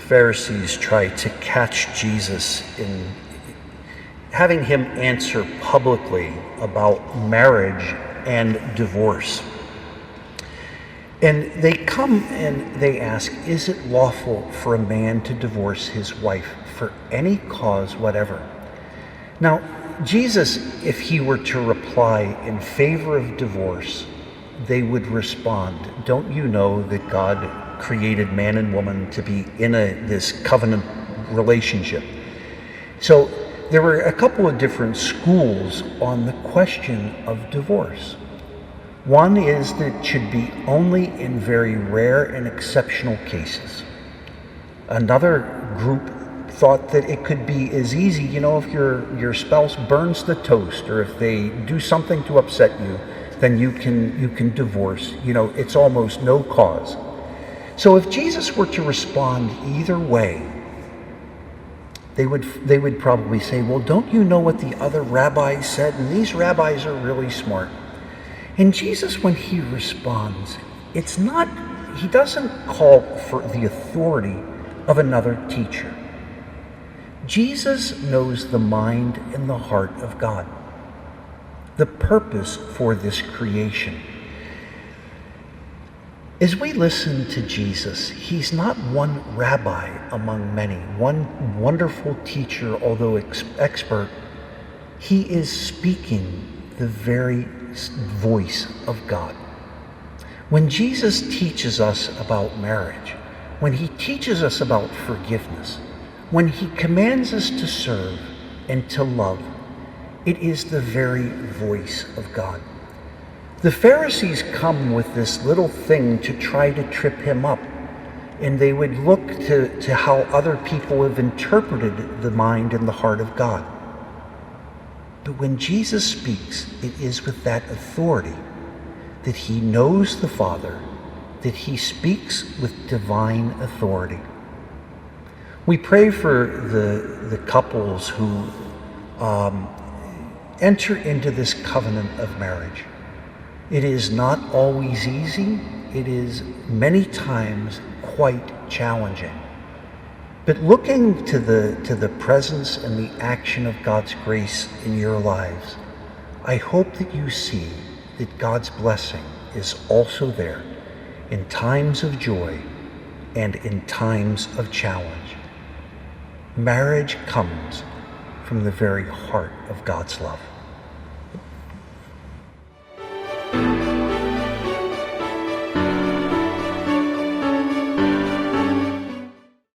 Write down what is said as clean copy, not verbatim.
Pharisees tried to catch Jesus in having him answer publicly about marriage and divorce. And they come and they ask, is it lawful for a man to divorce his wife for any cause whatever? Now, Jesus, if he were to reply in favor of divorce, they would respond, don't you know that God created man and woman to be in this covenant relationship? So there were a couple of different schools on the question of divorce. One is that it should be only in very rare and exceptional cases. Another group thought that it could be as easy, if your spouse burns the toast or if they do something to upset you, then you can divorce. It's almost no cause. So if Jesus were to respond either way, they would probably say, well, don't you know what the other rabbis said? And these rabbis are really smart. And Jesus, when he responds, he doesn't call for the authority of another teacher. Jesus knows the mind and the heart of God, the purpose for this creation. As we listen to Jesus, he's not one rabbi among many, one wonderful teacher, although expert. He is speaking the very voice of God. When Jesus teaches us about marriage, when he teaches us about forgiveness, when he commands us to serve and to love, it is the very voice of God. The Pharisees come with this little thing to try to trip him up, and they would look to how other people have interpreted the mind and the heart of God. But when Jesus speaks, it is with that authority that he knows the Father, that he speaks with divine authority. We pray for the couples who enter into this covenant of marriage. It is not always easy. It is many times quite challenging. But looking to the presence and the action of God's grace in your lives, I hope that you see that God's blessing is also there in times of joy and in times of challenge. Marriage comes from the very heart of God's love.